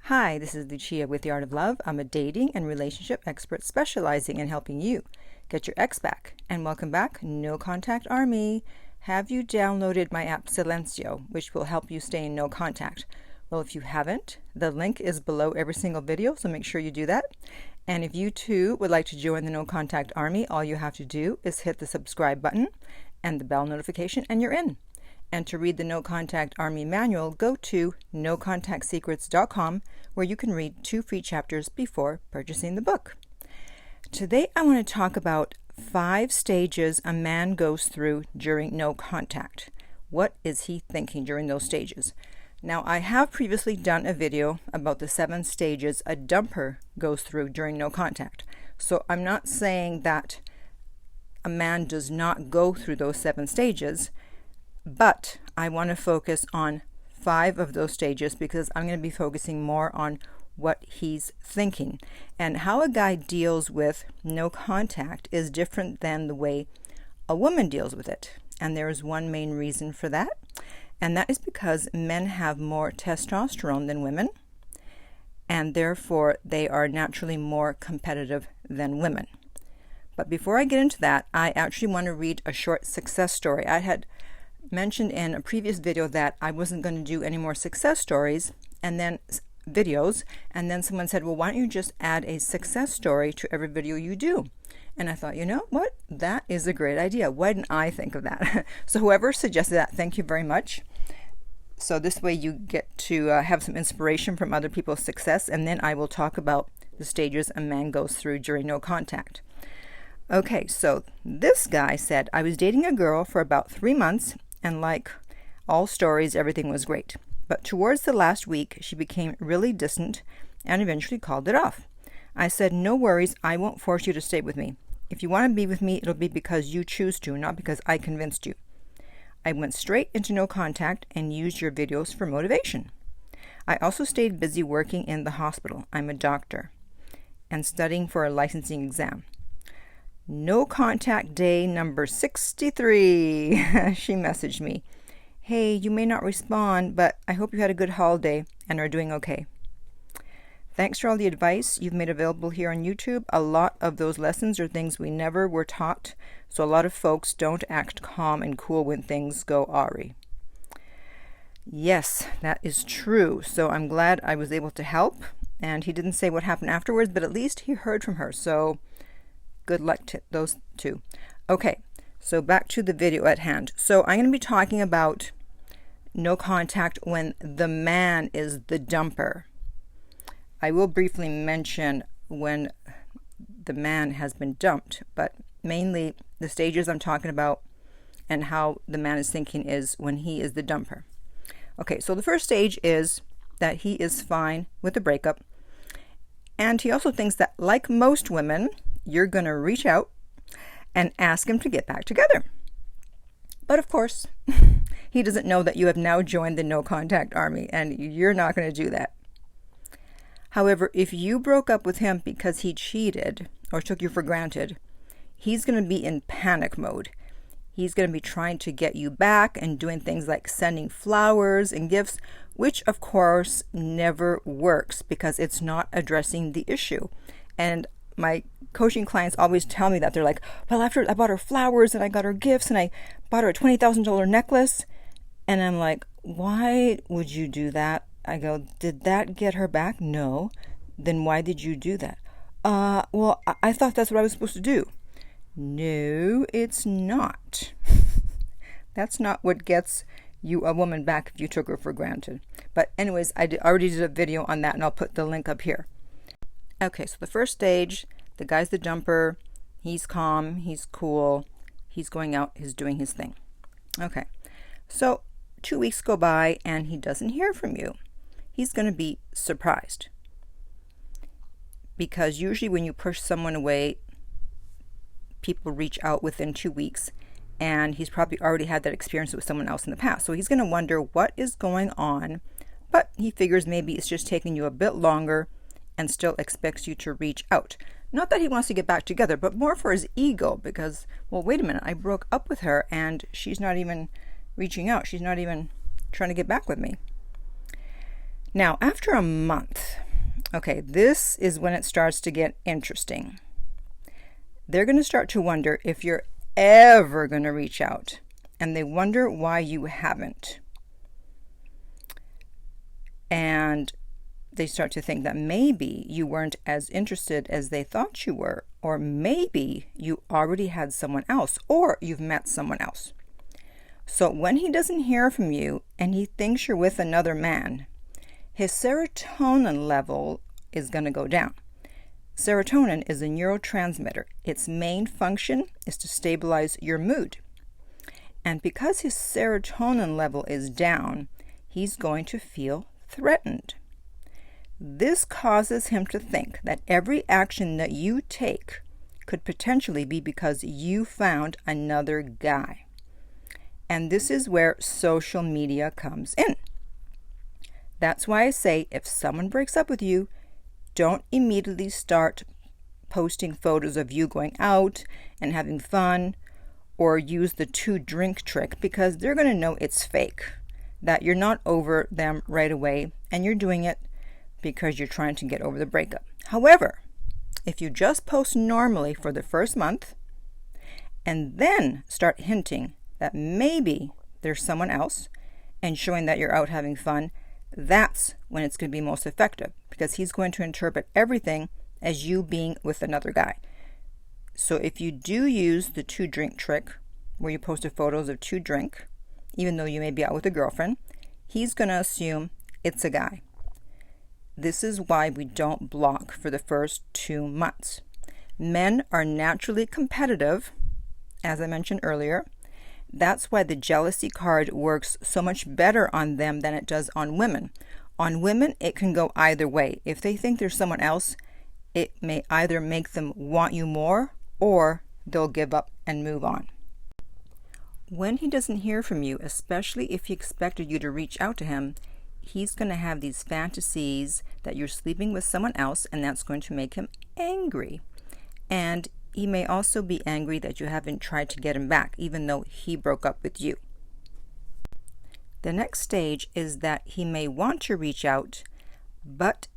Hi, this is Lucia with The Art of Love. I'm a dating and relationship expert specializing in helping you get your ex back. And welcome back, No Contact Army. Have you downloaded my app Silencio, which will help you stay in no contact? Well, if you haven't, the link is below every single video, so make sure you do that. And if you too would like to join the No Contact Army, all you have to do is hit the subscribe button and the bell notification, and you're in. And to read the No Contact Army manual, go to nocontactsecrets.com, where you can read 2 free chapters before purchasing the book. Today I want to talk about 5 stages a man goes through during no contact. What is he thinking during those stages? Now, I have previously done a video about the 7 stages a dumper goes through during no contact. So I'm not saying that a man does not go through those 7 stages, but I want to focus on 5 of those stages because I'm going to be focusing more on what he's thinking. And how a guy deals with no contact is different than the way a woman deals with it. And there is one main reason for that, and that is because men have more testosterone than women, and therefore they are naturally more competitive than women. But before I get into that, I actually want to read a short success story. I had mentioned in a previous video that I wasn't going to do any more success stories and then videos, and then someone said, well, why don't you just add a success story to every video you do? And I thought, you know what, that is a great idea. Why didn't I think of that? So whoever suggested that, thank you very much. So this way you get to have some inspiration from other people's success, and then I will talk about the stages a man goes through during no contact. Okay, so this guy said, I was dating a girl for about 3 months, and like all stories, everything was great. But towards the last week, she became really distant and eventually called it off. I said, no worries, I won't force you to stay with me. If you want to be with me, it'll be because you choose to, not because I convinced you. I went straight into no contact and used your videos for motivation. I also stayed busy working in the hospital. I'm a doctor and studying for a licensing exam. No contact day number 63. She messaged me, hey, you may not respond, but I hope you had a good holiday and are doing okay. Thanks for all the advice you've made available here on YouTube. A lot of those lessons are things we never were taught, so a lot of folks don't act calm and cool when things go awry. Yes, that is true. So I'm glad I was able to help, and he didn't say what happened afterwards, but at least he heard from her, so good luck to those two. Okay, so back to the video at hand. So I'm going to be talking about no contact when the man is the dumper. I will briefly mention when the man has been dumped, but mainly the stages I'm talking about and how the man is thinking is when he is the dumper. Okay, so the first stage is that he is fine with the breakup, and he also thinks that, like most women, you're going to reach out and ask him to get back together. But of course, he doesn't know that you have now joined the No Contact Army, and you're not going to do that. However, if you broke up with him because he cheated or took you for granted, he's going to be in panic mode. He's going to be trying to get you back and doing things like sending flowers and gifts, which of course never works because it's not addressing the issue. And my coaching clients always tell me that. They're like, well, after I bought her flowers and I got her gifts and I bought her a $20,000 necklace. And I'm like, why would you do that? I go, did that get her back? No. Then why did you do that? Well, I thought that's what I was supposed to do. No, it's not. That's not what gets you a woman back if you took her for granted. But anyways, I already did a video on that, and I'll put the link up here. Okay, so the first stage, the guy's the dumper. He's calm. He's cool. He's going out. He's doing his thing. Okay, so 2 weeks go by, and he doesn't hear from you. He's going to be surprised. Because usually when you push someone away, people reach out within 2 weeks, and he's probably already had that experience with someone else in the past. So he's going to wonder what is going on, but he figures maybe it's just taking you a bit longer and still expects you to reach out. Not that he wants to get back together, but more for his ego because, well, wait a minute, I broke up with her and she's not even reaching out. She's not even trying to get back with me. Now, after a month, okay, this is when it starts to get interesting. They're going to start to wonder if you're ever going to reach out, and they wonder why you haven't. And they start to think that maybe you weren't as interested as they thought you were, or maybe you already had someone else, or you've met someone else. So when he doesn't hear from you and he thinks you're with another man, his serotonin level is going to go down. Serotonin is a neurotransmitter. Its main function is to stabilize your mood. And because his serotonin level is down, he's going to feel threatened. This causes him to think that every action that you take could potentially be because you found another guy. And this is where social media comes in. That's why I say if someone breaks up with you, don't immediately start posting photos of you going out and having fun, or use the 2-drink trick, because they're going to know it's fake, that you're not over them right away, and you're doing it because you're trying to get over the breakup. However, if you just post normally for the first month and then start hinting that maybe there's someone else and showing that you're out having fun, that's when it's going to be most effective, because he's going to interpret everything as you being with another guy. So if you do use the 2-drink trick, where you posted photos of 2-drink, even though you may be out with a girlfriend, he's going to assume it's a guy. This is why we don't block for the first 2 months. Men are naturally competitive, as I mentioned earlier. That's why the jealousy card works so much better on them than it does on women. On women, it can go either way. If they think there's someone else, it may either make them want you more, or they'll give up and move on. When he doesn't hear from you, especially if he expected you to reach out to him, he's going to have these fantasies that you're sleeping with someone else, and that's going to make him angry. And he may also be angry that you haven't tried to get him back, even though he broke up with you. The next stage is that he may want to reach out, but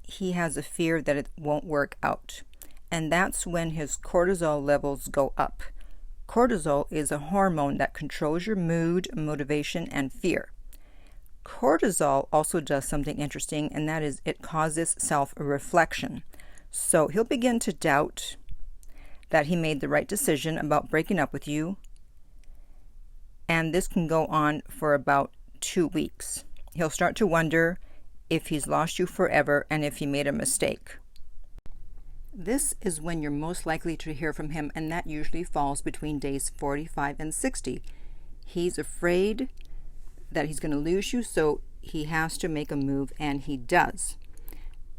he has a fear that it won't work out. And that's when his cortisol levels go up. Cortisol is a hormone that controls your mood, motivation, and fear. Cortisol also does something interesting, and that is it causes self-reflection. So he'll begin to doubt that he made the right decision about breaking up with you, and this can go on for about 2 weeks. He'll start to wonder if he's lost you forever and if he made a mistake. This is when you're most likely to hear from him, and that usually falls between days 45 and 60. He's afraid that he's going to lose you, so he has to make a move, and he does.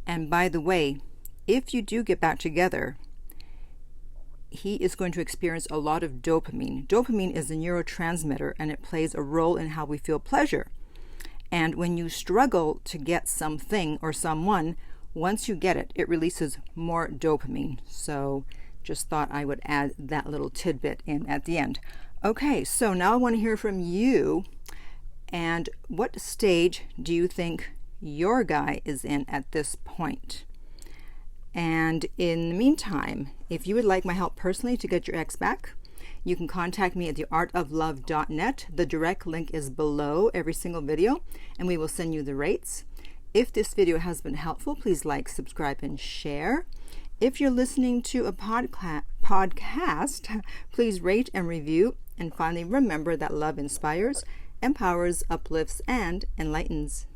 And by the way, if you do get back together, he is going to experience a lot of dopamine. Dopamine is a neurotransmitter, and it plays a role in how we feel pleasure. And when you struggle to get something or someone, once you get it, it releases more dopamine. So just thought I would add that little tidbit in at the end. Okay, so now I want to hear from you. And what stage do you think your guy is in at this point? And in the meantime, if you would like my help personally to get your ex back, you can contact me at theartoflove.net. The direct link is below every single video, and we will send you the rates. If this video has been helpful, please like, subscribe, and share. If you're listening to a podcast, please rate and review. And finally, remember that love inspires, empowers, uplifts, and enlightens.